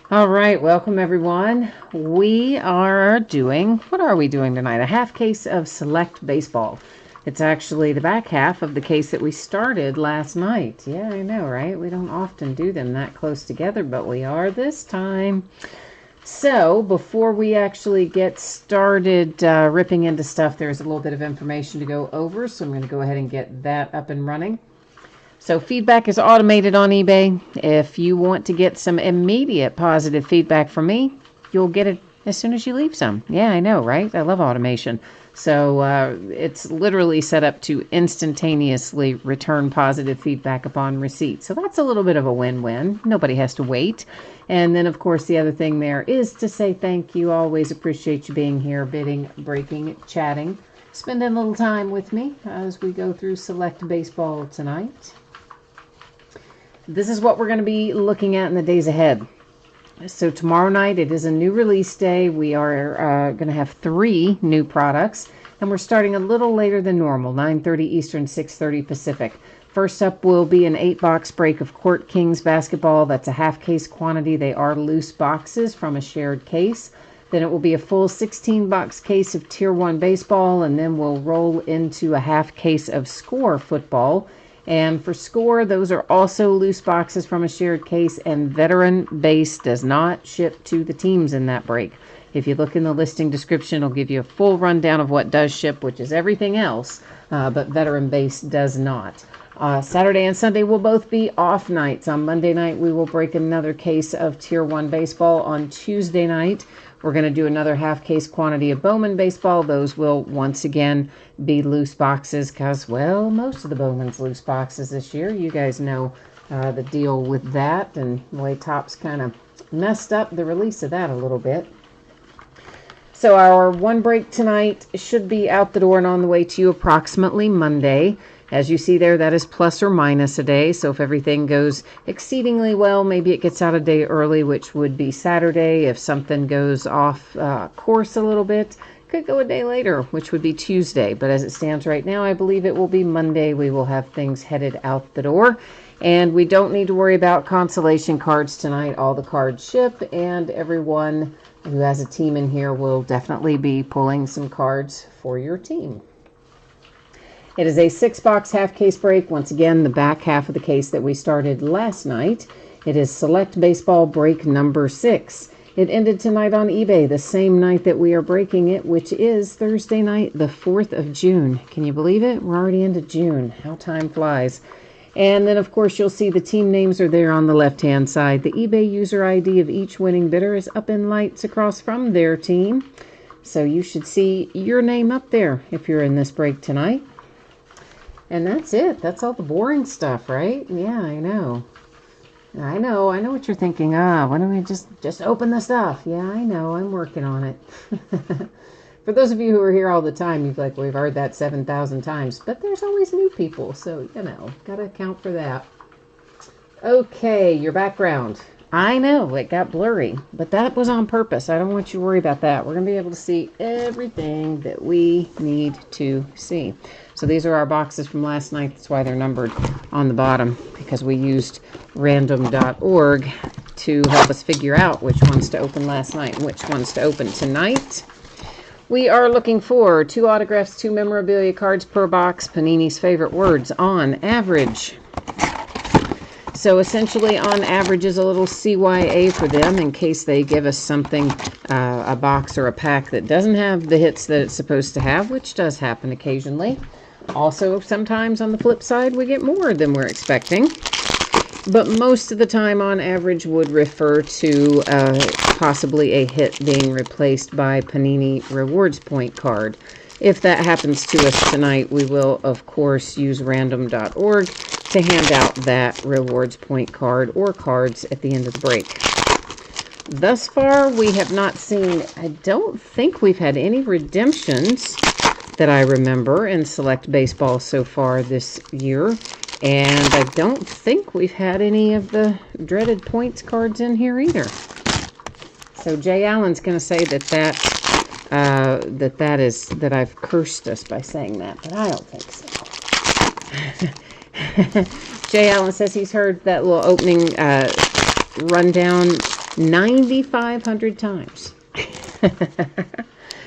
All right, welcome everyone. We are doing, what are we doing tonight? A half case of Select Baseball. It's actually the back half of the case that we started last night. Yeah, I know, right? We don't often do them that close together, but we are this time. So before we actually get started ripping into stuff, there's a little bit of information to go over. So I'm going to go ahead and get that up and running. So feedback is automated on eBay. If you want to get some immediate positive feedback from me, you'll get it as soon as you leave some. Yeah, I know, right? I love automation. So it's literally set up to instantaneously return positive feedback upon receipt. So that's a little bit of a win-win. Nobody has to wait. And then, of course, the other thing there is to say thank you. Always appreciate you being here, bidding, breaking, chatting, spending a little time with me as we go through Select Baseball tonight. This is what we're going to be looking at in the days ahead. So tomorrow night, it is a new release day. We are going to have 3 new products, and we're starting a little later than normal, 9:30 Eastern, 6:30 Pacific. First up will be an 8-box break of Court Kings basketball. That's a half case quantity. They are loose boxes from a shared case. Then it will be a full 16-box case of Tier 1 baseball, and then we'll roll into a half case of Score football. And for Score, those are also loose boxes from a shared case, and Veteran Base does not ship to the teams in that break. If you look in the listing description, it'll give you a full rundown of what does ship, which is everything else, but Veteran Base does not. Saturday and Sunday will both be off nights. On Monday night, we will break another case of Tier 1 baseball. On Tuesday night, we're going to do another half case quantity of Bowman baseball. Those will once again be loose boxes because, well, most of the Bowman's loose boxes this year. You guys know the deal with that, and the way Topps kind of messed up the release of that a little bit. So our one break tonight should be out the door and on the way to you approximately Monday. As you see there, that is plus or minus a day. So if everything goes exceedingly well, maybe it gets out a day early, which would be Saturday. If something goes off course a little bit, could go a day later, which would be Tuesday. But as it stands right now, I believe it will be Monday. We will have things headed out the door. And we don't need to worry about consolation cards tonight. All the cards ship, and everyone who has a team in here will definitely be pulling some cards for your team. It is a 6-box half case break. Once again, the back half of the case that we started last night. It is Select Baseball break number 6. It ended tonight on eBay, the same night that we are breaking it, which is Thursday night, the 4th of June. Can you believe it? We're already into June. How time flies. And then, of course, you'll see the team names are there on the left-hand side. The eBay user ID of each winning bidder is up in lights across from their team. So you should see your name up there if you're in this break tonight. And that's it. That's all the boring stuff, right? Yeah, I know. I know what you're thinking. Why don't we just open the stuff? Yeah, I know. I'm working on it. For those of you who are here all the time, you've like, we've heard that 7,000 times. But there's always new people, so, you know, got to account for that. Okay, your background. I know, it got blurry, but that was on purpose. I don't want you to worry about that. We're going to be able to see everything that we need to see. So these are our boxes from last night. That's why they're numbered on the bottom, because we used random.org to help us figure out which ones to open last night and which ones to open tonight. We are looking for 2 autographs, 2 memorabilia cards per box. Panini's favorite words, on average. So essentially, on average is a little CYA for them in case they give us something, a box or a pack that doesn't have the hits that it's supposed to have, which does happen occasionally. Also, sometimes on the flip side, we get more than we're expecting. But most of the time, on average, would refer to possibly a hit being replaced by Panini Rewards Point card. If that happens to us tonight, we will, of course, use random.org to hand out that Rewards Point card or cards at the end of the break. Thus far, we have not seen, I don't think we've had any redemptions that I remember in Select Baseball so far this year. And I don't think we've had any of the dreaded points cards in here either. So Jay Allen's going to say that I've cursed us by saying that, but I don't think so. Jay Allen says he's heard that little opening rundown 9,500 times.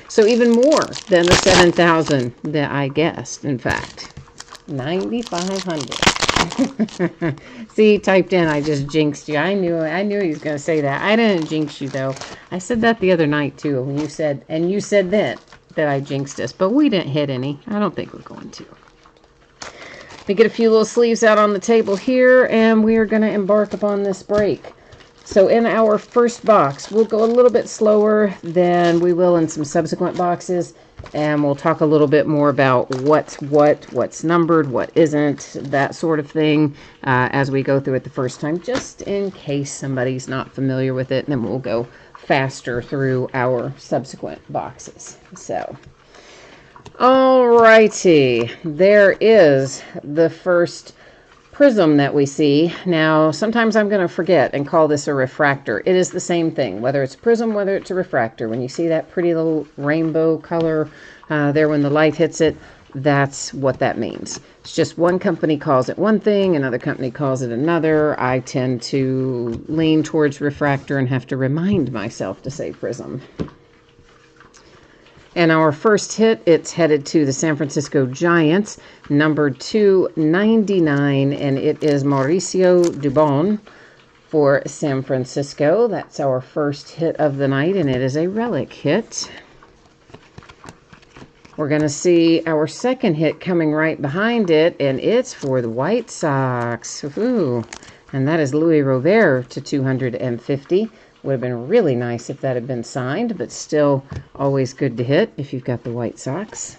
So even more than the 7,000 that I guessed, in fact. 9,500. See, typed in, I just jinxed you. I knew he was going to say that. I didn't jinx you, though. I said that the other night, too. When you said that I jinxed us. But we didn't hit any. I don't think we're going to. Let me get a few little sleeves out on the table here, and we are going to embark upon this break. So in our first box, we'll go a little bit slower than we will in some subsequent boxes, and we'll talk a little bit more about what's numbered, what isn't, that sort of thing, as we go through it the first time, just in case somebody's not familiar with it, and then we'll go faster through our subsequent boxes. So, alrighty, there is the first prism that we see. Now, sometimes I'm going to forget and call this a refractor. It is the same thing, whether it's a prism, whether it's a refractor. When you see that pretty little rainbow color there when the light hits it, that's what that means. It's just one company calls it one thing, another company calls it another. I tend to lean towards refractor and have to remind myself to say prism. And our first hit, it's headed to the San Francisco Giants, number 299, and it is Mauricio Dubon for San Francisco. That's our first hit of the night, and it is a relic hit. We're going to see our second hit coming right behind it, and it's for the White Sox. Ooh, and that is Louis Robert to 250. Would have been really nice if that had been signed, but still always good to hit if you've got the White Sox.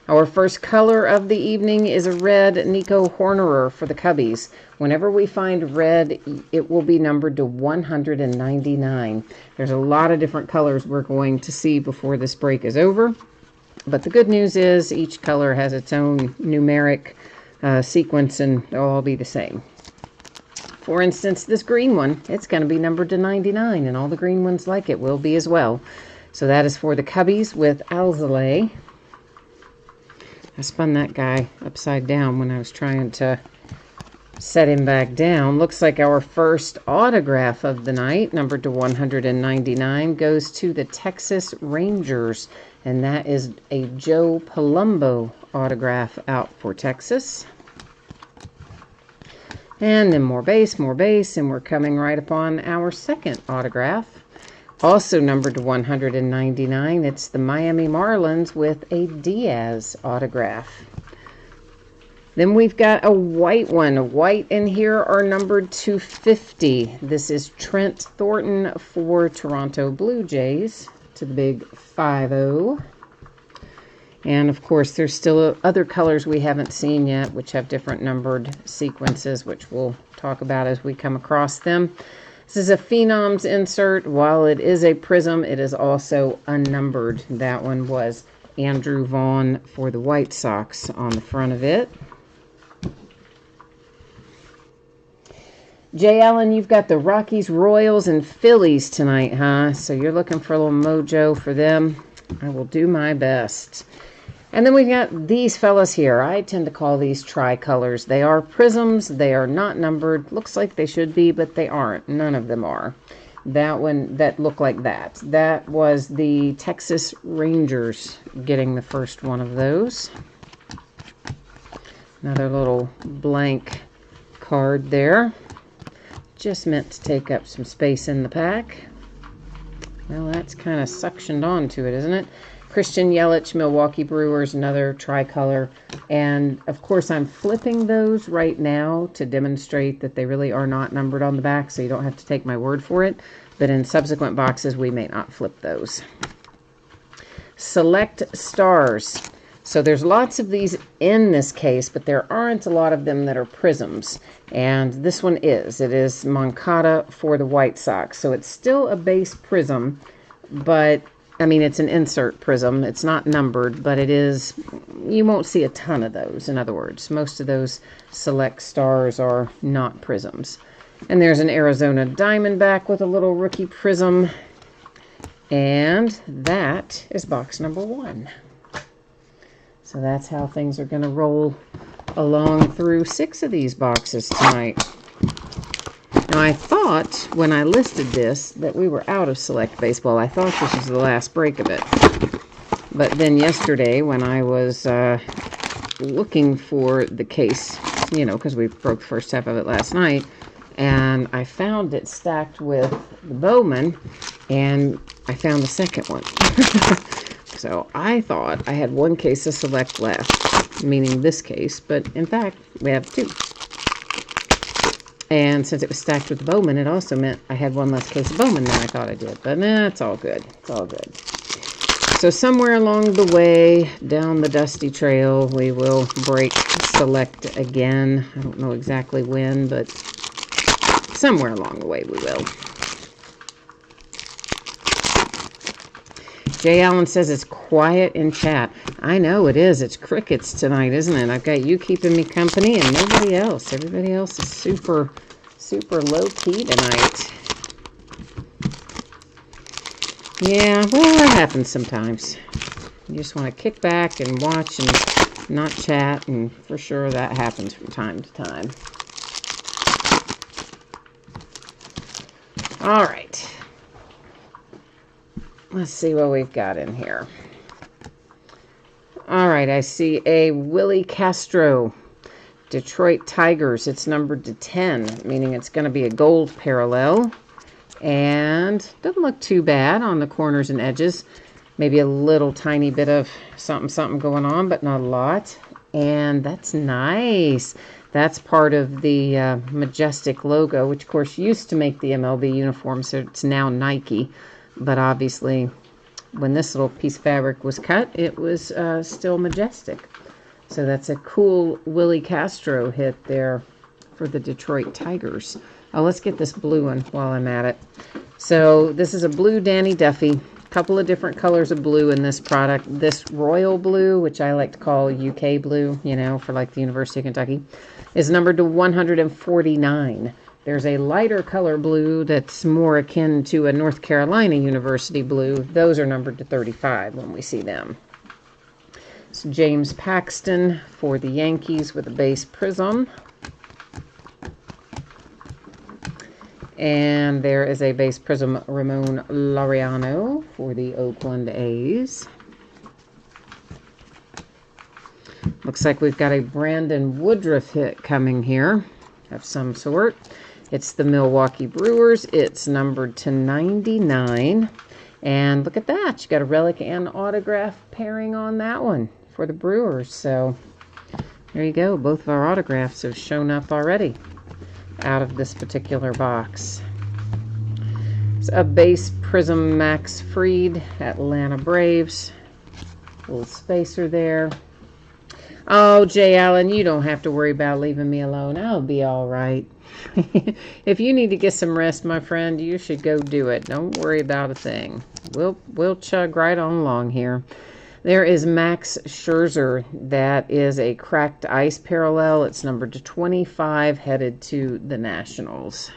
Our first color of the evening is a red Nico Hornerer for the Cubbies. Whenever we find red, it will be numbered to 199. There's a lot of different colors we're going to see before this break is over. But the good news is each color has its own numeric sequence, and they'll all be the same. For instance, this green one, it's going to be numbered to 99, and all the green ones like it will be as well. So that is for the Cubbies with Alzolay. I spun that guy upside down when I was trying to set him back down. Looks like our first autograph of the night, numbered to 199, goes to the Texas Rangers, and that is a Joe Palumbo autograph out for Texas. And then more base, and we're coming right upon our second autograph. Also numbered to 199, it's the Miami Marlins with a Diaz autograph. Then we've got a white one. White in here are numbered to 50. This is Trent Thornton for Toronto Blue Jays to the big 5-0. And, of course, there's still other colors we haven't seen yet, which have different numbered sequences, which we'll talk about as we come across them. This is a Phenoms insert. While it is a prism, it is also unnumbered. That one was Andrew Vaughn for the White Sox on the front of it. Jay Allen, you've got the Rockies, Royals, and Phillies tonight, huh? So you're looking for a little mojo for them. I will do my best. And then we've got these fellas here. I tend to call these tricolors. They are prisms. They are not numbered. Looks like they should be, but they aren't. None of them are. That one, that looked like that. That was the Texas Rangers getting the first one of those. Another little blank card there. Just meant to take up some space in the pack. Well, that's kind of suctioned onto it, isn't it? Christian Yelich, Milwaukee Brewers, another tricolor. And, of course, I'm flipping those right now to demonstrate that they really are not numbered on the back, so you don't have to take my word for it. But in subsequent boxes, we may not flip those. Select Stars. So there's lots of these in this case, but there aren't a lot of them that are prisms. And this one is. It is Moncada for the White Sox. So it's still a base prism, but, I mean, it's an insert prism. It's not numbered, but it is, you won't see a ton of those, in other words. Most of those Select Stars are not prisms. And there's an Arizona Diamondback with a little rookie prism. And that is box number 1. So that's how things are going to roll along through 6 of these boxes tonight. Now, I thought when I listed this that we were out of Select Baseball. I thought this was the last break of it. But then yesterday when I was looking for the case, you know, because we broke the first half of it last night, and I found it stacked with the Bowman, and I found the second one. So I thought I had one case of Select left, meaning this case, but in fact, we have two. And since it was stacked with the Bowman, it also meant I had one less case of Bowman than I thought I did. But nah, it's all good. It's all good. So somewhere along the way, down the dusty trail, we will break Select again. I don't know exactly when, but somewhere along the way we will. Jay Allen says it's quiet in chat. I know it is. It's crickets tonight, isn't it? I've got you keeping me company and nobody else. Everybody else is super, super low-key tonight. Yeah, well, that happens sometimes. You just want to kick back and watch and not chat, and for sure that happens from time to time. All right. Let's see what we've got in here. All right, I see a Willie Castro, Detroit Tigers. It's numbered to 10, meaning it's going to be a gold parallel. And doesn't look too bad on the corners and edges. Maybe a little tiny bit of something going on, but not a lot. And that's nice. That's part of the Majestic logo, which of course used to make the MLB uniform, so it's now Nike. But obviously, when this little piece of fabric was cut, it was still Majestic. So that's a cool Willie Castro hit there for the Detroit Tigers. Oh, let's get this blue one while I'm at it. So this is a blue Danny Duffy. A couple of different colors of blue in this product. This royal blue, which I like to call UK blue, you know, for like the University of Kentucky, is numbered to 149. There's a lighter color blue that's more akin to a North Carolina University blue. Those are numbered to 35 when we see them. It's James Paxton for the Yankees with a base prism. And there is a base prism Ramon Laureano for the Oakland A's. Looks like we've got a Brandon Woodruff hit coming here of some sort. It's the Milwaukee Brewers. It's numbered to 99. And look at that. You got a relic and autograph pairing on that one for the Brewers. So there you go. Both of our autographs have shown up already out of this particular box. It's a base prism Max Fried, Atlanta Braves. Little spacer there. Oh, Jay Allen, you don't have to worry about leaving me alone. I'll be all right. If you need to get some rest, my friend, you should go do it. Don't worry about a thing. We'll chug right on along here. There is Max Scherzer. That is a cracked ice parallel. It's numbered to 25, headed to the Nationals.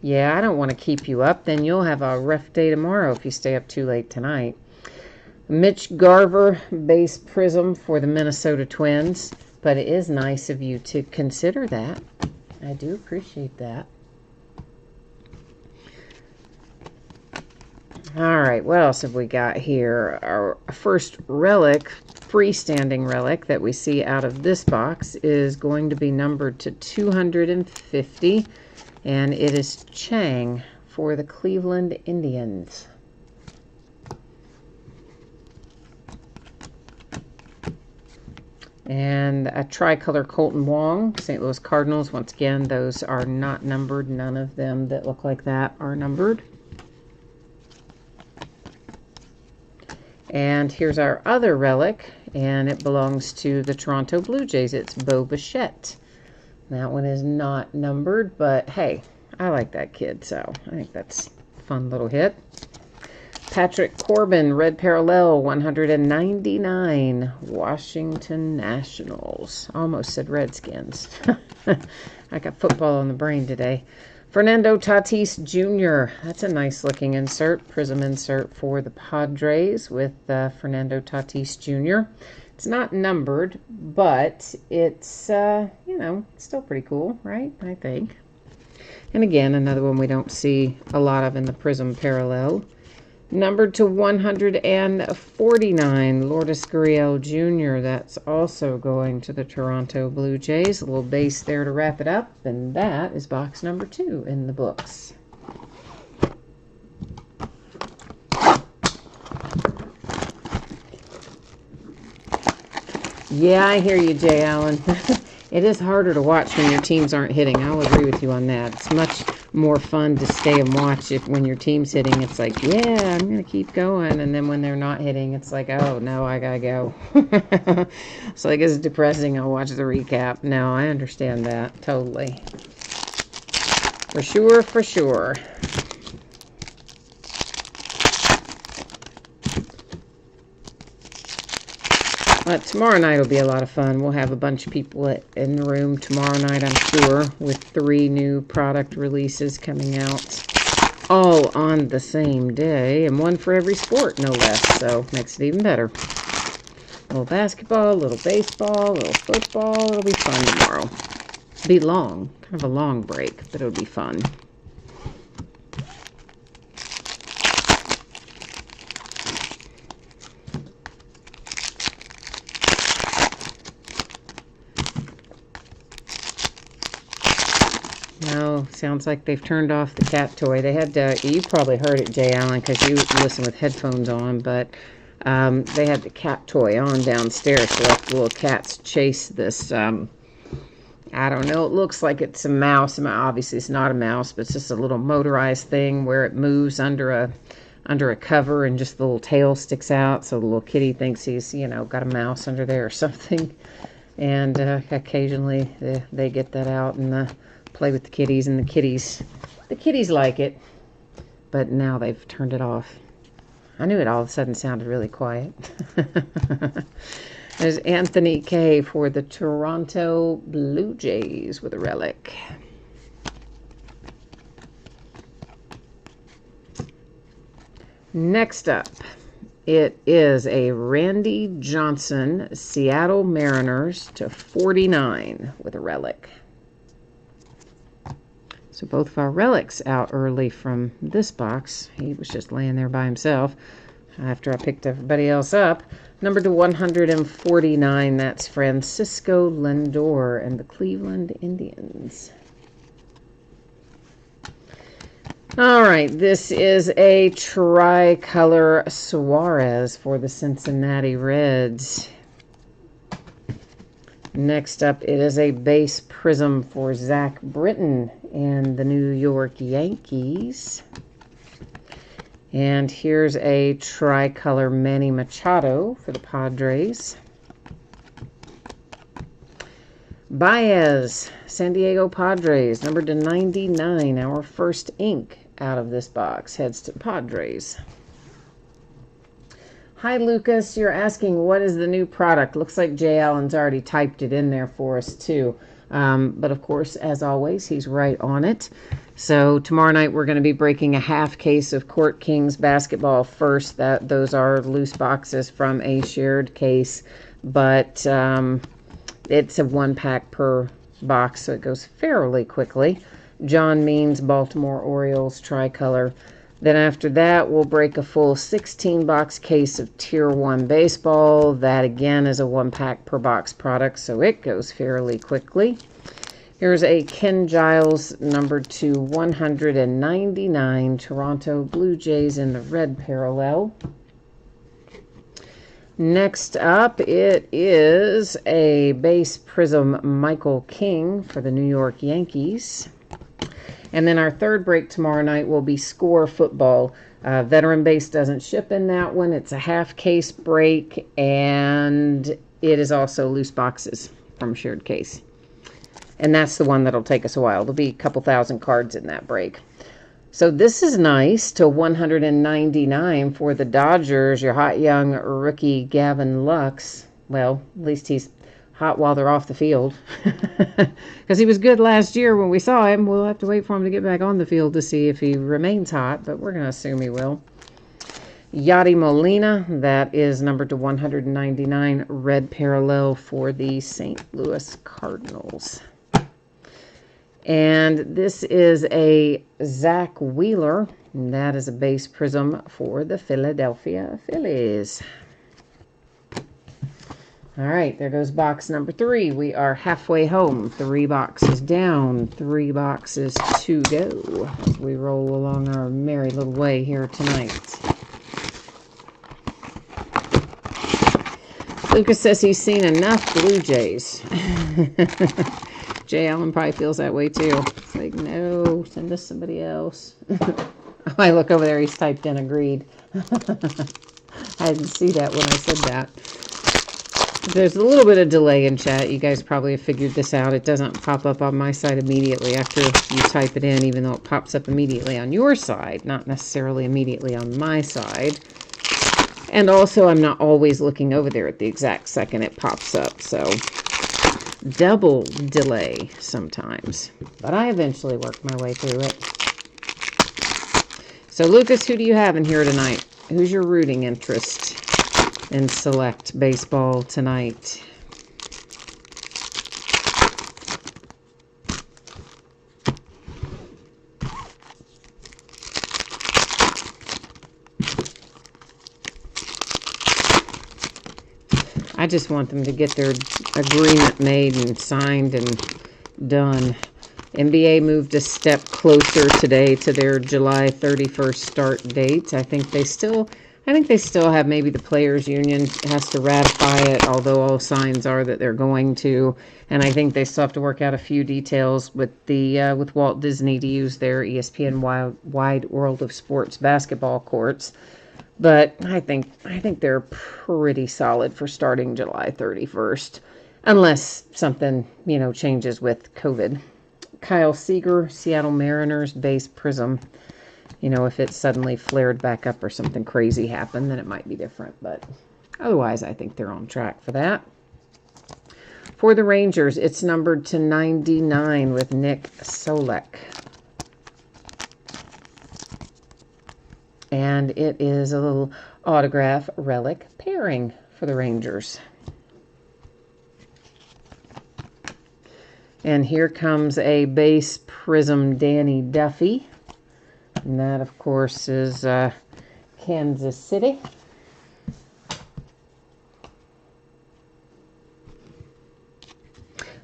Yeah, I don't want to keep you up. Then you'll have a rough day tomorrow if you stay up too late tonight. Mitch Garver, base prism for the Minnesota Twins. But it is nice of you to consider that. I do appreciate that. All right, what else have we got here? Our first relic, freestanding relic that we see out of this box is going to be numbered to 250, and it is Chang for the Cleveland Indians. And a tricolor Colton Wong, St. Louis Cardinals. Once again, those are not numbered. None of them that look like that are numbered. And here's our other relic, and it belongs to the Toronto Blue Jays. It's Bo Bichette. That one is not numbered, but hey, I like that kid, so I think that's a fun little hit. Patrick Corbin, red parallel, 199, Washington Nationals. Almost said Redskins. I got football on the brain today. Fernando Tatis Jr. That's a nice looking insert, prism insert for the Padres with Fernando Tatis Jr. It's not numbered, but it's, you know, still pretty cool, right? I think. And again, another one we don't see a lot of in the Prism Parallel. Numbered to 149, Lourdes Gurriel Jr. That's also going to the Toronto Blue Jays. A little base there to wrap it up. And that is box number 2 in the books. Yeah, I hear you, Jay Allen. It is harder to watch when your teams aren't hitting. I'll agree with you on that. It's much more fun to stay and watch if when your team's hitting, it's like, yeah, I'm going to keep going. And then when they're not hitting, it's like, oh, no, I got to go. So I guess it's depressing. I'll watch the recap. No, I understand that. Totally. For sure, for sure. Tomorrow night will be a lot of fun. We'll have a bunch of people in the room tomorrow night, I'm sure, with 3 new product releases coming out all on the same day, and one for every sport, no less, so makes it even better. A little basketball, a little baseball, a little football. It'll be fun tomorrow. It'll be long, kind of a long break, but it'll be fun. No, sounds like they've turned off the cat toy. They had to, you probably heard it, Jay Allen, because you listen with headphones on, but they had the cat toy on downstairs to let the little cats chase this, I don't know, it looks like it's a mouse. Obviously, it's not a mouse, but it's just a little motorized thing where it moves under a cover and just the little tail sticks out, so the little kitty thinks he's, got a mouse under there or something. And occasionally they get that out and play with the kitties, and the kitties like it, but now they've turned it off. I knew it all of a sudden sounded really quiet. There's Anthony K for the Toronto Blue Jays with a relic. Next up, it is a Randy Johnson Seattle Mariners to 49 with a relic. So both of our relics out early from this box. He was just laying there by himself after I picked everybody else up. Number to 149, that's Francisco Lindor and the Cleveland Indians. All right, this is a tricolor Suarez for the Cincinnati Reds. Next up, it is a base prism for Zach Britton and the New York Yankees. And here's a tricolor Manny Machado for the Padres. Baez, San Diego Padres, numbered to 99. Our first ink out of this box heads to Padres. Hi, Lucas. You're asking what is the new product. Looks like Jay Allen's already typed it in there for us, too. But, of course, as always, he's right on it. So tomorrow night we're going to be breaking a half case of Court Kings basketball first. Those are loose boxes from a shared case. But it's a 1-pack per box, so it goes fairly quickly. John Means Baltimore Orioles tricolor. Then after that, we'll break a full 16-box case of Tier 1 baseball. That, again, is a 1-pack per box product, so it goes fairly quickly. Here's a Ken Giles, numbered to 199, Toronto Blue Jays in the red parallel. Next up, it is a base prism Michael King for the New York Yankees. And then our third break tomorrow night will be Score Football. Veteran base doesn't ship in that one. It's a half case break, and it is also loose boxes from shared case. And that's the one that'll take us a while. There'll be a couple thousand cards in that break. So this is nice, to 199 for the Dodgers, your hot young rookie Gavin Lux. Well, at least he's hot while they're off the field, because he was good last year when we saw him. We'll have to wait for him to get back on the field to see if he remains hot, but we're going to assume he will. Yadi Molina, that is numbered to 199, red parallel for the St. Louis Cardinals. And this is a Zach Wheeler, and that is a base prism for the Philadelphia Phillies. All right, there goes box number 3. We are halfway home. 3 boxes down, 3 boxes to go as we roll along our merry little way here tonight. Lucas says he's seen enough Blue Jays. Jay Allen probably feels that way too. It's like, no, send us somebody else. I look over there, he's typed in agreed. I didn't see that when I said that. There's a little bit of delay in chat. You guys probably have figured this out. It doesn't pop up on my side immediately after you type it in, even though it pops up immediately on your side, not necessarily immediately on my side. And also, I'm not always looking over there at the exact second it pops up, so double delay sometimes. But I eventually work my way through it. So, Lucas, who do you have in here tonight? Who's your rooting interest in Select Baseball tonight? I just want them to get their agreement made and signed and done. NBA moved a step closer today to their July 31st start date. I think they still have, maybe the players union has to ratify it, although all signs are that they're going to. And I think they still have to work out a few details with with Walt Disney to use their ESPN Wide World of Sports basketball courts. But I think they're pretty solid for starting July 31st, unless something, changes with COVID. Kyle Seager, Seattle Mariners, base prism. If it suddenly flared back up or something crazy happened, then it might be different. But otherwise, I think they're on track for that. For the Rangers, it's numbered to 99 with Nick Solek. And it is a little autograph relic pairing for the Rangers. And here comes a base prism Danny Duffy. And that, of course, is Kansas City.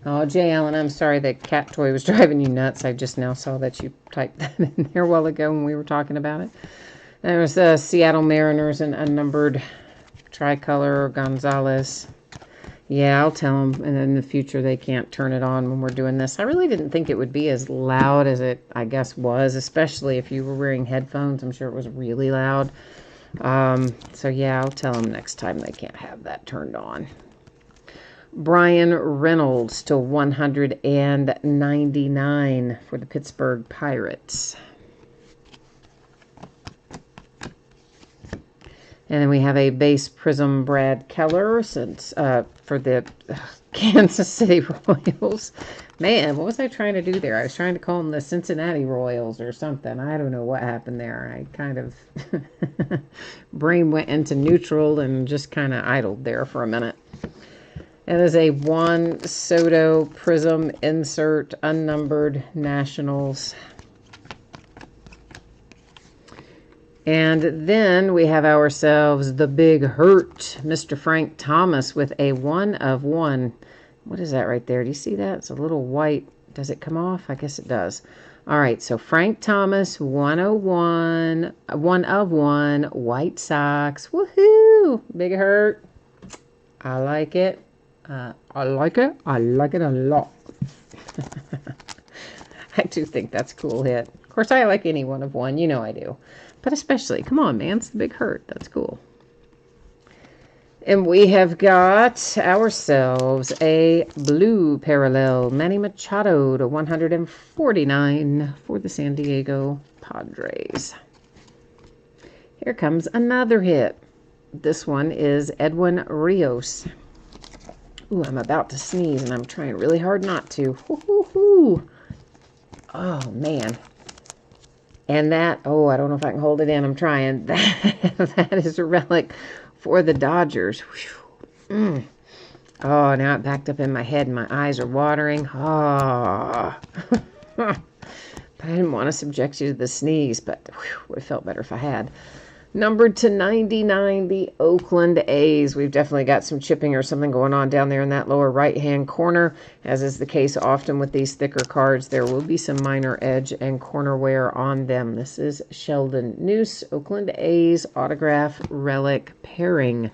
Oh, Jay Allen, I'm sorry that cat toy was driving you nuts. I just now saw that you typed that in there a while ago when we were talking about it. There was the Seattle Mariners and unnumbered tricolor Gonzalez. Yeah, I'll tell them in the future they can't turn it on when we're doing this. I really didn't think it would be as loud as it, I guess, was, especially if you were wearing headphones. I'm sure it was really loud. So, yeah, I'll tell them next time they can't have that turned on. Brian Reynolds to 199 for the Pittsburgh Pirates. And then we have a base prism Brad Keller for the Kansas City Royals. Man, what was I trying to do there? I was trying to call them the Cincinnati Royals or something. I don't know what happened there. I kind of brain went into neutral and just kind of idled there for a minute. It is a Juan Soto prism insert unnumbered Nationals. And then we have ourselves the Big Hurt, Mr. Frank Thomas with a 1 of 1. What is that right there? Do you see that? It's a little white. Does it come off? I guess it does. All right, so Frank Thomas, 101, 1 of 1, White Sox. Woohoo! Big Hurt. I like it. I like it. I like it a lot. I do think that's a cool hit. Of course, I like any 1 of 1. You know I do. But especially, come on, man, it's the Big Hurt. That's cool. And we have got ourselves a blue parallel Manny Machado to 149 for the San Diego Padres. Here comes another hit. This one is Edwin Rios. Ooh, I'm about to sneeze, and I'm trying really hard not to. Hoo-hoo-hoo. Oh, man. And that, I don't know if I can hold it in. I'm trying. That is a relic for the Dodgers. Oh, now it backed up in my head and my eyes are watering. Oh. I didn't want to subject you to the sneeze, but whew, would have felt better if I had. Numbered to 99, the Oakland A's. We've definitely got some chipping or something going on down there in that lower right-hand corner. As is the case often with these thicker cards, there will be some minor edge and corner wear on them. This is Sheldon Noose, Oakland A's autograph relic pairing.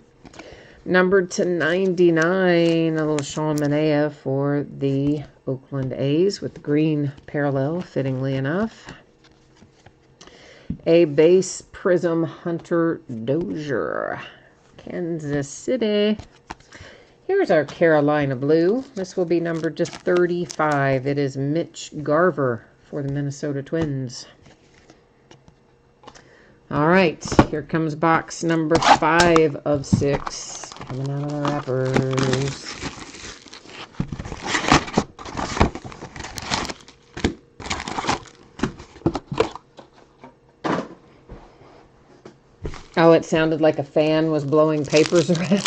Numbered to 99, a little Sean Manaea for the Oakland A's with the green parallel, fittingly enough. A base Prism Hunter Dozier, Kansas City. Here's our Carolina Blue. This will be numbered to 35. It is Mitch Garver for the Minnesota Twins. All right, here comes box number 5 of 6. Coming out of the wrappers. Oh, it sounded like a fan was blowing papers around.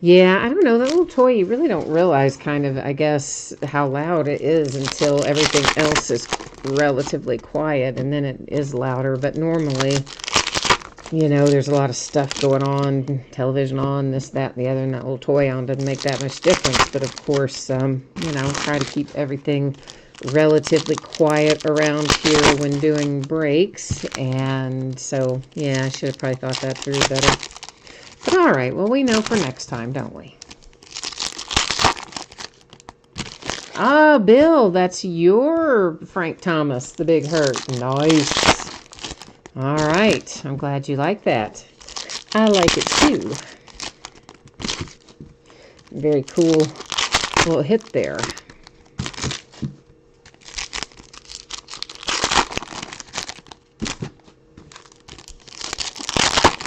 Yeah, I don't know. That little toy, you really don't realize kind of, I guess, how loud it is until everything else is relatively quiet, and then it is louder. But normally, you know, there's a lot of stuff going on, television on, this, that, and the other, and that little toy on doesn't make that much difference. But of course, you know, try to keep everything relatively quiet around here when doing breaks. And so, yeah, I should have probably thought that through better. But all right, well, we know for next time, don't we? Ah, Bill, that's your Frank Thomas, the Big Hurt. Nice. All right, I'm glad you like that. I like it too. Very cool little hit there.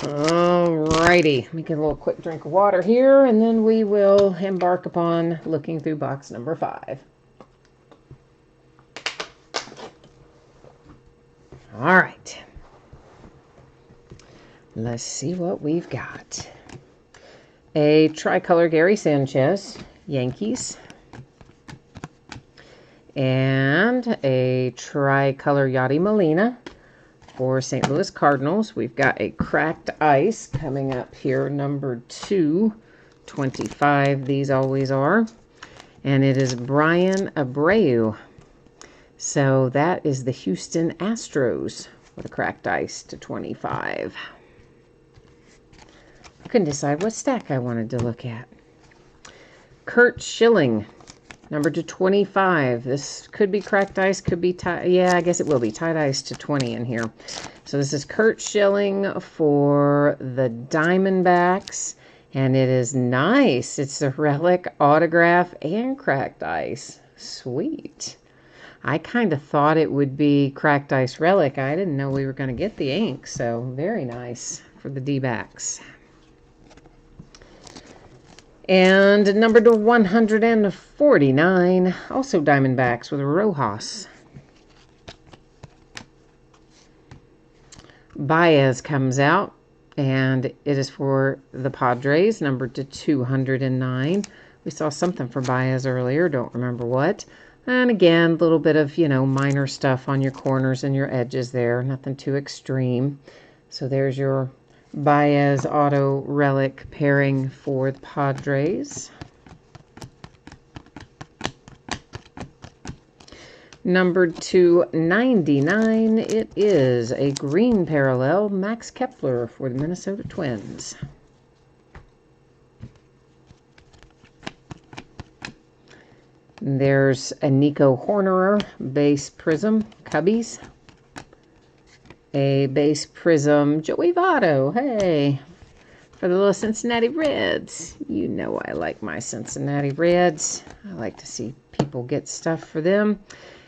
Alrighty, let me get a little quick drink of water here, and then we will embark upon looking through box number 5. Alright, let's see what we've got. A tricolor Gary Sanchez, Yankees. And a tricolor Yadi Molina for St. Louis Cardinals. We've got a cracked ice coming up here, number 225. These always are. And it is Brian Abreu. So that is the Houston Astros with a cracked ice to 25. I couldn't decide what stack I wanted to look at. Kurt Schilling, number to 25. This could be cracked ice, could be tie. Yeah, I guess it will be tied ice to 20 in here. So this is Kurt Schilling for the Diamondbacks, and it is nice. It's a relic, autograph, and cracked ice. Sweet. I kind of thought it would be cracked ice relic. I didn't know we were going to get the ink, so very nice for the D-backs. And number to 149, also Diamondbacks with Rojas. Baez comes out, and it is for the Padres, numbered to 209. We saw something for Baez earlier, don't remember what. And again, a little bit of, you know, minor stuff on your corners and your edges there, nothing too extreme. So there's your Baez auto relic pairing for the Padres. Numbered to 99, it is a green parallel, Max Kepler for the Minnesota Twins. There's a Nico Hornerer base prism, Cubbies. A base prism, Joey Votto, hey, for the little Cincinnati Reds. You know I like my Cincinnati Reds. I like to see people get stuff for them.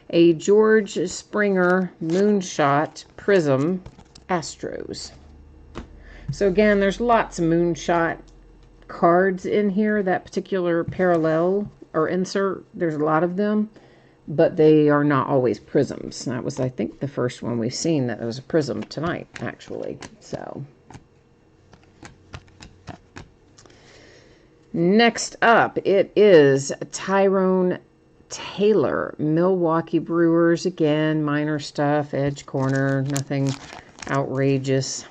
A George Springer Moonshot Prism, Astros. So again, there's lots of Moonshot cards in here. That particular parallel or insert, there's a lot of them, but they are not always prisms. That was, I think, the first one we've seen that was a prism tonight, actually. So next up, it is Tyrone Taylor, Milwaukee Brewers. Again, minor stuff, edge corner, nothing outrageous.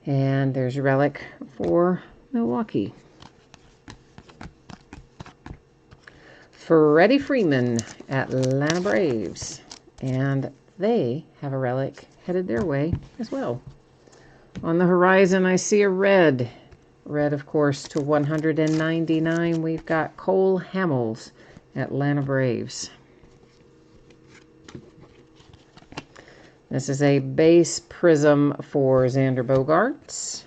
And there's a relic for Milwaukee. Freddie Freeman, Atlanta Braves. And they have a relic headed their way as well. On the horizon, I see a red. Red, of course, to 199. We've got Cole Hamels, Atlanta Braves. This is a base prism for Xander Bogaerts.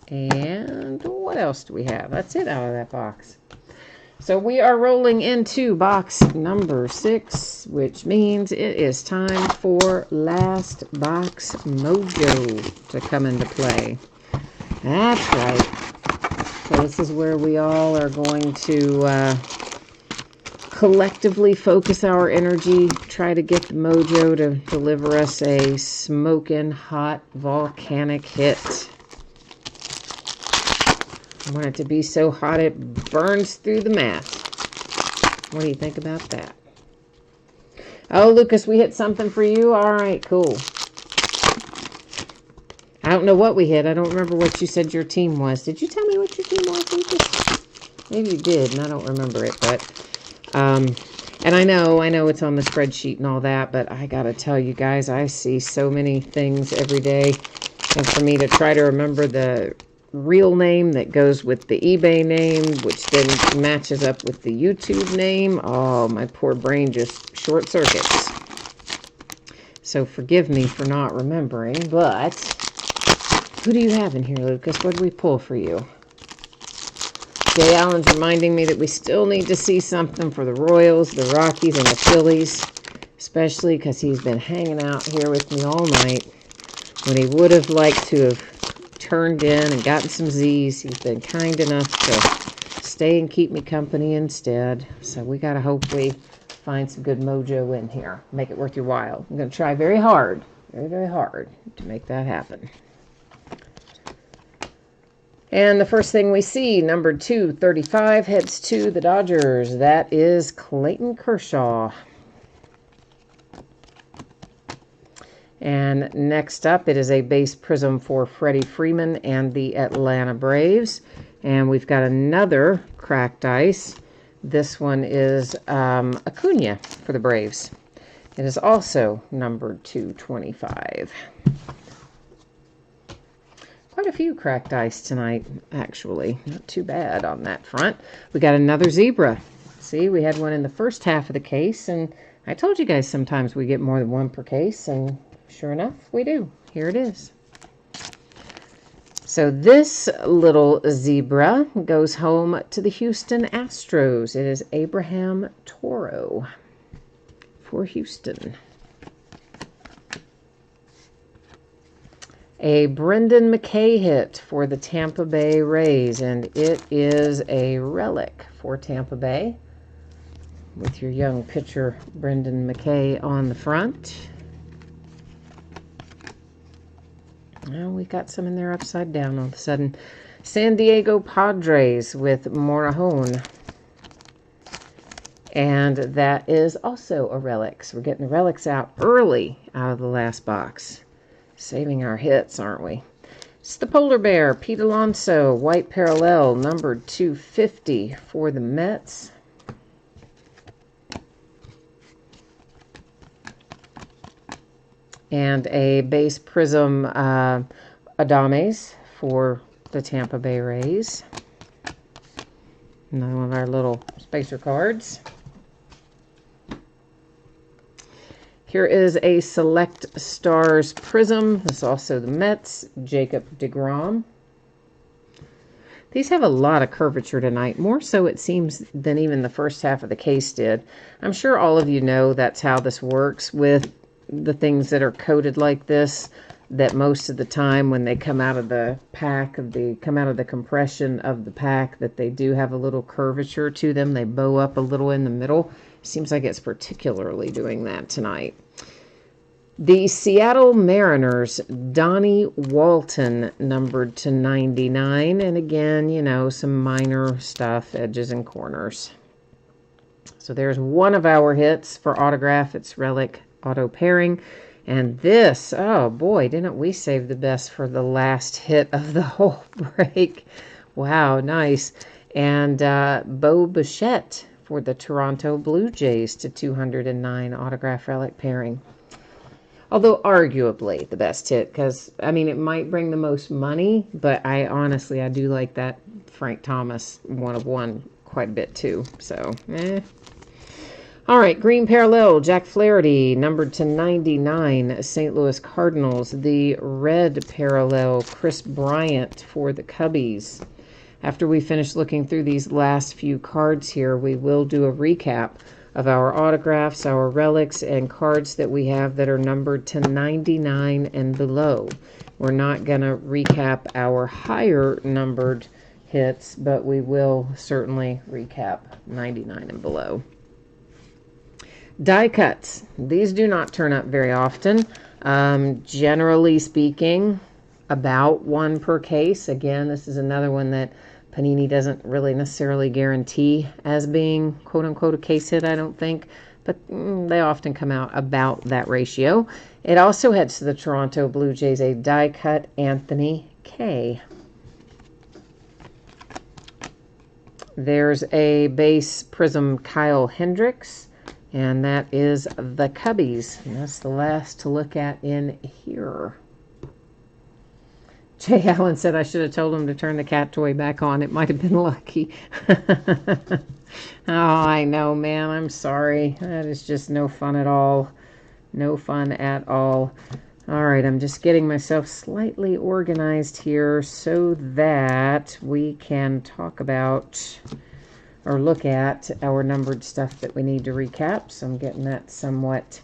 And what else do we have? That's it out of that box. So we are rolling into box number 6, which means it is time for Last Box Mojo to come into play. That's right. So this is where we all are going to collectively focus our energy, try to get the mojo to deliver us a smoking hot volcanic hit. I want it to be so hot it burns through the mat. What do you think about that? Oh, Lucas, we hit something for you? All right, cool. I don't know what we hit. I don't remember what you said your team was. Did you tell me what your team was, Lucas? Maybe you did, and I don't remember it. But, and I know it's on the spreadsheet and all that, but I got to tell you guys, I see so many things every day. And for me to try to remember the real name that goes with the eBay name, which then matches up with the YouTube name. Oh, my poor brain just short circuits. So forgive me for not remembering, but who do you have in here, Lucas? What did we pull for you? Jay Allen's reminding me that we still need to see something for the Royals, the Rockies, and the Phillies, especially because he's been hanging out here with me all night when he would have liked to have turned in and gotten some Z's. He's been kind enough to stay and keep me company instead. So we got to hope we find some good mojo in here. Make it worth your while. I'm going to try very hard, very hard to make that happen. And the first thing we see, number 235, heads to the Dodgers. That is Clayton Kershaw. And next up, it is a base prism for Freddie Freeman and the Atlanta Braves. And we've got another cracked ice. This one is Acuna for the Braves. It is also numbered 225. Quite a few cracked ice tonight, actually. Not too bad on that front. We got another zebra. See, we had one in the first half of the case, and I told you guys sometimes we get more than one per case, and sure enough, we do. Here it is. So this little zebra goes home to the Houston Astros. It is Abraham Toro for Houston. A Brendan McKay hit for the Tampa Bay Rays, and it is a relic for Tampa Bay with your young pitcher Brendan McKay on the front. Well, we got some in there upside down all of a sudden. San Diego Padres with Morejon. And that is also a relic. So we're getting the relics out early out of the last box. Saving our hits, aren't we? It's the Polar Bear, Pete Alonso, white parallel, numbered 250 for the Mets. And a base prism Adames for the Tampa Bay Rays. Another one of our little spacer cards. Here is a Select Stars Prism. This is also the Mets, Jacob deGrom. These have a lot of curvature tonight, more so it seems than even the first half of the case did. I'm sure all of you know that's how this works with the things that are coated like this, that most of the time when they come out of the pack, come out of the compression of the pack, that they do have a little curvature to them. They bow up a little in the middle. Seems like it's particularly doing that tonight. The Seattle Mariners, Donnie Walton, numbered to 99. And again, you know, some minor stuff, edges and corners. So there's one of our hits for autograph. It's relic auto pairing. And this, oh boy, didn't we save the best for the last hit of the whole break. Wow, nice. And Bo Bichette for the Toronto Blue Jays to 209 autograph relic pairing. Although arguably the best hit, because, I mean, it might bring the most money, but I do like that Frank Thomas 1 of 1 quite a bit too. So, All right, green parallel, Jack Flaherty, numbered to 99, St. Louis Cardinals. The red parallel, Chris Bryant for the Cubbies. After we finish looking through these last few cards here, we will do a recap of our autographs, our relics, and cards that we have that are numbered to 99 and below. We're not going to recap our higher numbered hits, but we will certainly recap 99 and below. Die cuts. These do not turn up very often. Generally speaking, about 1 per case. Again, this is another one that Panini doesn't really necessarily guarantee as being quote-unquote a case hit, I don't think. But they often come out about that ratio. It also heads to the Toronto Blue Jays, a die cut Anthony K. There's a base prism Kyle Hendricks. And that is the Cubbies. And that's the last to look at in here. Jay Allen said I should have told him to turn the cat toy back on. It might have been lucky. Oh, I know, man. I'm sorry. That is just no fun at all. No fun at all. All right, I'm just getting myself slightly organized here so that we can talk about or look at our numbered stuff that we need to recap. So I'm getting that somewhat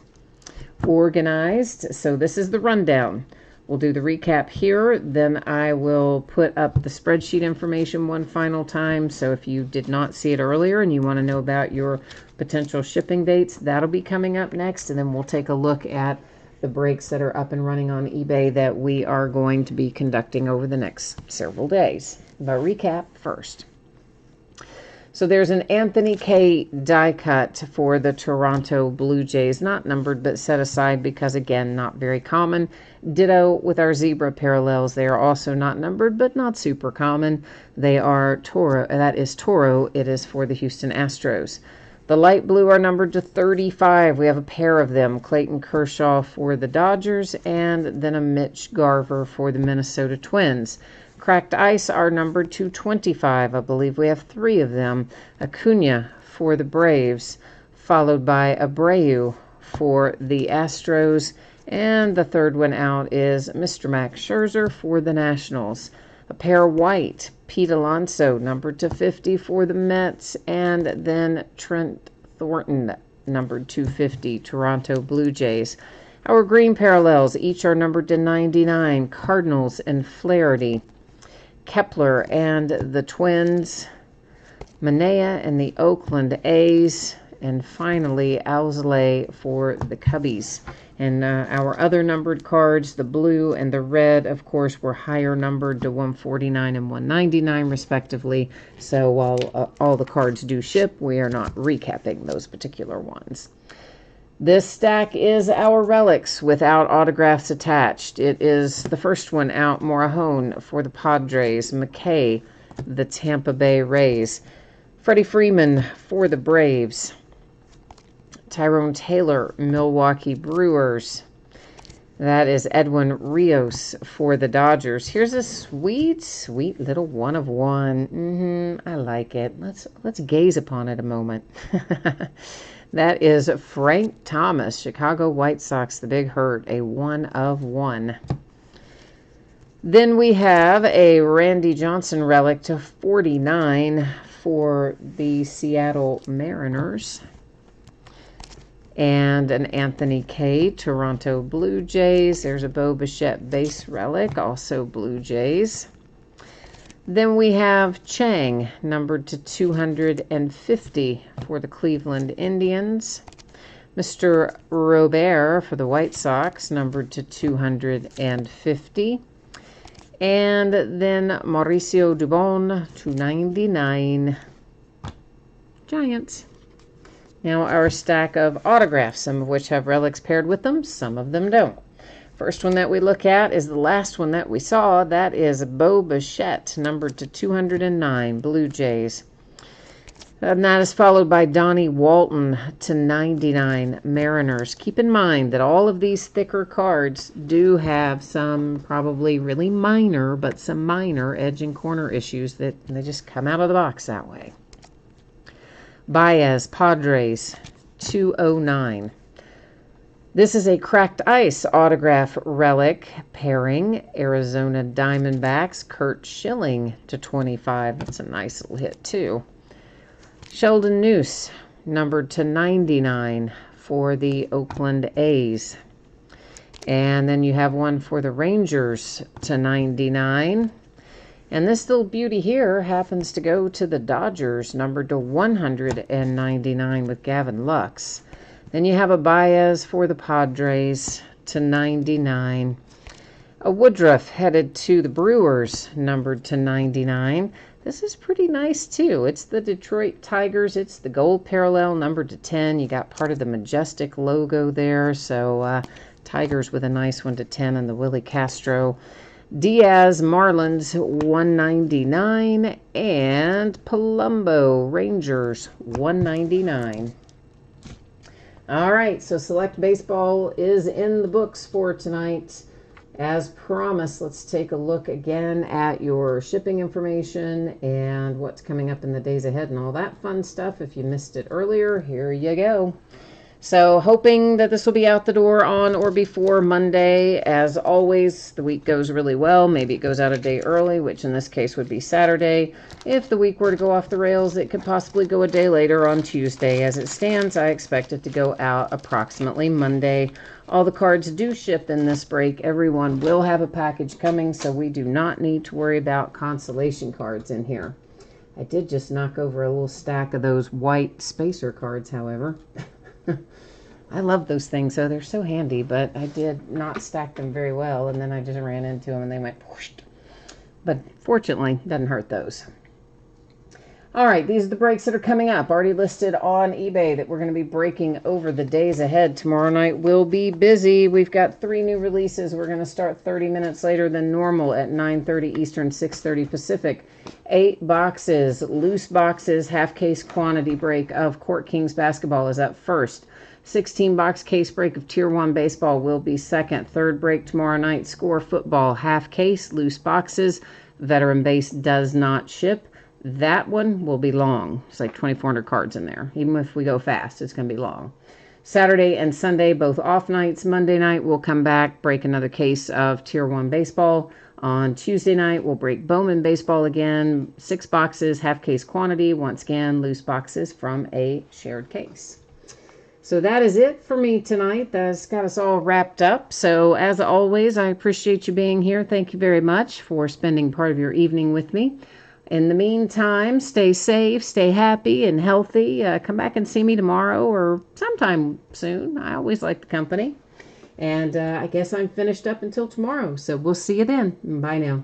organized. So this is the rundown. We'll do the recap here. Then I will put up the spreadsheet information one final time. So if you did not see it earlier and you want to know about your potential shipping dates, that'll be coming up next. And then we'll take a look at the breaks that are up and running on eBay that we are going to be conducting over the next several days. But recap first. So there's an Anthony K die cut for the Toronto Blue Jays, not numbered but set aside because, again, not very common. Ditto with our zebra parallels. They are also not numbered but not super common. They are Toro. That is Toro. It is for the Houston Astros. The light blue are numbered to 35. We have a pair of them. Clayton Kershaw for the Dodgers and then a Mitch Garver for the Minnesota Twins. Cracked ice are numbered to 25. I believe we have 3 of them. Acuna for the Braves, followed by Abreu for the Astros. And the third one out is Mr. Max Scherzer for the Nationals. A pair white, Pete Alonso, numbered to 50 for the Mets. And then Trent Thornton, numbered 250, Toronto Blue Jays. Our green parallels each are numbered to 99, Cardinals and Flaherty. Kepler and the Twins, Manea and the Oakland A's, and finally Alzolay for the Cubbies. And our other numbered cards, the blue and the red, of course, were higher numbered to 149 and 199 respectively. So while all the cards do ship, we are not recapping those particular ones. This stack is our relics without autographs attached. It is the first one out, Morahone for the Padres, McKay, the Tampa Bay Rays, Freddie Freeman for the Braves, Tyrone Taylor, Milwaukee Brewers. That is Edwin Rios for the Dodgers. Here's a sweet, sweet little 1 of 1. I like it. Let's gaze upon it a moment. That is Frank Thomas, Chicago White Sox, the Big Hurt, a 1 of 1. Then we have a Randy Johnson relic to 49 for the Seattle Mariners. And an Anthony K, Toronto Blue Jays. There's a Bo Bichette base relic, also Blue Jays. Then we have Chang, numbered to 250 for the Cleveland Indians. Mr. Robert for the White Sox, numbered to 250. And then Mauricio Dubon, 299. Giants. Now our stack of autographs, some of which have relics paired with them, some of them don't. First one that we look at is the last one that we saw. That is Bo Bichette, numbered to 209, Blue Jays. And that is followed by Donnie Walton to 99, Mariners. Keep in mind that all of these thicker cards do have some probably really minor, but some minor edge and corner issues that they just come out of the box that way. Baez, Padres, 209. This is a cracked ice autograph relic pairing. Arizona Diamondbacks, Kurt Schilling to 25. That's a nice little hit too. Sheldon Neuse, numbered to 99 for the Oakland A's. And then you have one for the Rangers to 99. And this little beauty here happens to go to the Dodgers, numbered to 199 with Gavin Lux. Then you have a Baez for the Padres to 99. A Woodruff headed to the Brewers, numbered to 99. This is pretty nice, too. It's the Detroit Tigers. It's the gold parallel, numbered to 10. You got part of the Majestic logo there. So Tigers with a nice one to 10 and the Willie Castro. Diaz, Marlins, 199. And Palumbo, Rangers, 199. All right, so Select Baseball is in the books for tonight. As promised, let's take a look again at your shipping information and what's coming up in the days ahead and all that fun stuff. If you missed it earlier, here you go. So hoping that this will be out the door on or before Monday. As always, the week goes really well. Maybe it goes out a day early, which in this case would be Saturday. If the week were to go off the rails, it could possibly go a day later on Tuesday. As it stands, I expect it to go out approximately Monday. All the cards do ship in this break. Everyone will have a package coming, so we do not need to worry about consolation cards in here. I did just knock over a little stack of those white spacer cards, however. I love those things, so they're so handy, but I did not stack them very well, and then I just ran into them, and they went whoosh. But fortunately, it doesn't hurt those. All right, these are the breaks that are coming up, already listed on eBay that we're going to be breaking over the days ahead. Tomorrow night will be busy. We've got 3 new releases. We're going to start 30 minutes later than normal at 9:30 Eastern, 6:30 Pacific. 8 boxes, loose boxes, half case quantity break of Court Kings basketball is up first. 16-box case break of Tier 1 baseball will be second. Third break tomorrow night, Score football, half case, loose boxes. Veteran base does not ship. That one will be long. It's like 2,400 cards in there. Even if we go fast, it's going to be long. Saturday and Sunday, both off nights. Monday night, we'll come back, break another case of Tier 1 baseball. On Tuesday night, we'll break Bowman baseball again. 6 boxes, half case quantity. Once again, loose boxes from a shared case. So that is it for me tonight. That's got us all wrapped up. So as always, I appreciate you being here. Thank you very much for spending part of your evening with me. In the meantime, stay safe, stay happy and healthy. Come back and see me tomorrow or sometime soon. I always like the company. And I guess I'm finished up until tomorrow. So we'll see you then. Bye now.